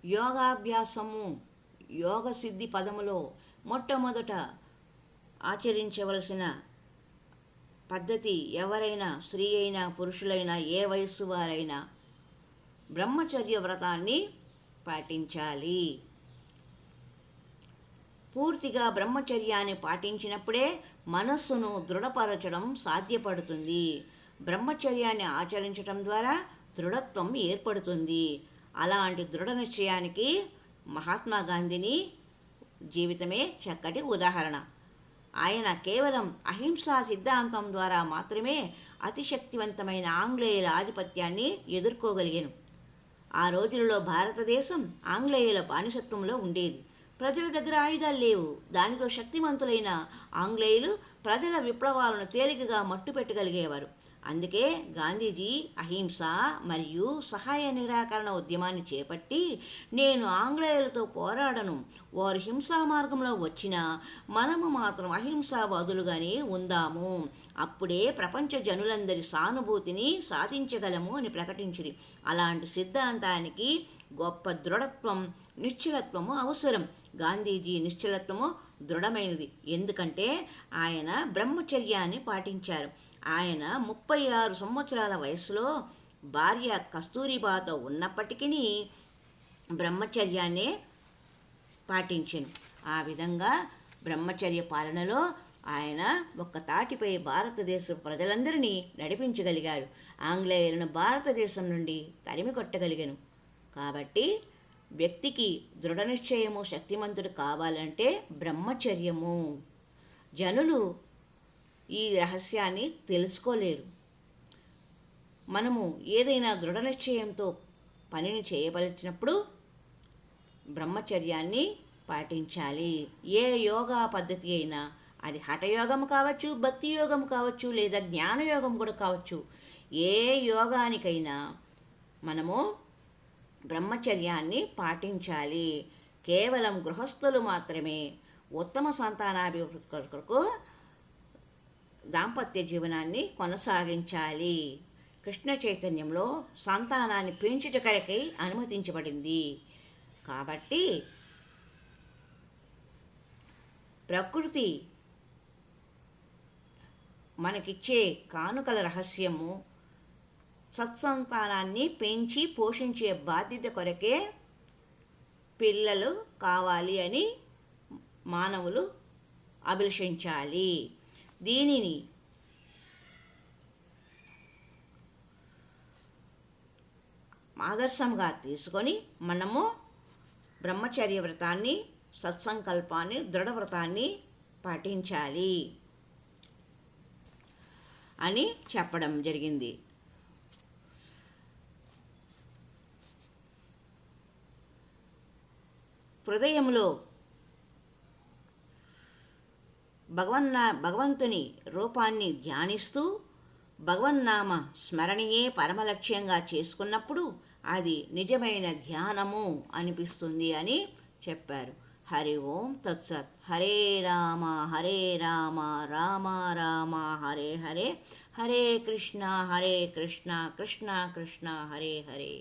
యోగాభ్యాసము యోగ సిద్ధి పదములో మొట్టమొదట ఆచరించవలసిన పద్ధతి ఎవరైనా స్త్రీ అయినా పురుషులైనా ఏ వయస్సు వారైనా బ్రహ్మచర్య వ్రతాన్ని పాటించాలి. పూర్తిగా బ్రహ్మచర్యాన్ని పాటించినప్పుడే మనస్సును దృఢపరచడం సాధ్యపడుతుంది. బ్రహ్మచర్యాన్ని ఆచరించడం ద్వారా దృఢత్వం ఏర్పడుతుంది. అలాంటి దృఢ నిశ్చయానికి మహాత్మా గాంధీని జీవితమే చక్కటి ఉదాహరణ. ఆయన కేవలం అహింసా సిద్ధాంతం ద్వారా మాత్రమే అతిశక్తివంతమైన ఆంగ్లేయుల ఆధిపత్యాన్ని ఎదుర్కోగలిగాను. ఆ రోజులలో భారతదేశం ఆంగ్లేయుల బానిసత్వంలో ఉండేది. ప్రజల దగ్గర ఆయుధాలు లేవు. దానితో శక్తివంతులైన ఆంగ్లేయులు ప్రజల విప్లవాలను తేలికగా మట్టుపెట్టగలిగేవారు. అందుకే గాంధీజీ అహింస మరియు సహాయ నిరాకరణ ఉద్యమాన్ని చేపట్టి, నేను ఆంగ్లేయులతో పోరాడను, వారు హింసా మార్గంలో వచ్చినా మనము మాత్రం అహింసావాదులుగానే ఉందాము, అప్పుడే ప్రపంచ జనులందరి సానుభూతిని సాధించగలము అని ప్రకటించింది. అలాంటి సిద్ధాంతానికి గొప్ప దృఢత్వం, నిశ్చలత్వము అవసరం. గాంధీజీ నిశ్చలత్వము దృఢమైనది. ఎందుకంటే ఆయన బ్రహ్మచర్యాన్ని పాటించారు. ఆయన 36 సంవత్సరాల వయసులో భార్య కస్తూరిబాతో ఉన్నప్పటికీ బ్రహ్మచర్యాన్నే పాటించాను. ఆ విధంగా బ్రహ్మచర్య పాలనలో ఆయన ఒక్క తాటిపై భారతదేశ ప్రజలందరినీ నడిపించగలిగారు. ఆంగ్లేయులను భారతదేశం నుండి తరిమి కొట్టగలిగాను. కాబట్టి వ్యక్తికి దృఢ నిశ్చయము, శక్తిమంతుడు కావాలంటే బ్రహ్మచర్యము. జనులు ఈ రహస్యాన్ని తెలుసుకోలేరు. మనము ఏదైనా దృఢ నిశ్చయంతో పనిని చేయవలసినప్పుడు బ్రహ్మచర్యాన్ని పాటించాలి. ఏ యోగా పద్ధతి అయినా, అది హఠయోగం కావచ్చు, భక్తి యోగం కావచ్చు, లేదా జ్ఞానయోగం కూడా కావచ్చు, ఏ యోగానికైనా మనము బ్రహ్మచర్యాన్ని పాటించాలి. కేవలం గృహస్థులు మాత్రమే ఉత్తమ సంతానాభివృద్ధి కొరకు దాంపత్య జీవనాన్ని కొనసాగించాలి. కృష్ణ చైతన్యంలో సంతానాన్ని పెంచుట కొరకై అనుమతించబడింది. కాబట్టి ప్రకృతి మనకిచ్చే కానుకల రహస్యము సత్సంతానాన్ని పెంచి పోషించే బాధ్యత కొరకే పిల్లలు కావాలి అని మానవులు అభిలషించాలి. దీనిని ఆదర్శంగా తీసుకొని మనము బ్రహ్మచర్య వ్రతాన్ని, సత్సంకల్పాన్ని, దృఢవ్రతాన్ని పాటించాలి అని చెప్పడం జరిగింది. హృదయంలో భగవంతుని రూపాన్ని ధ్యానిస్తూ భగవన్నామ స్మరణయే పరమలక్ష్యంగా చేసుకున్నప్పుడు అది నిజమైన ధ్యానము అనిపిస్తుంది అని చెప్పారు. హరి ఓం తత్సత్. హరే రామ రామ రామ హరే హరే, హరే కృష్ణ కృష్ణ కృష్ణ హరే హరే.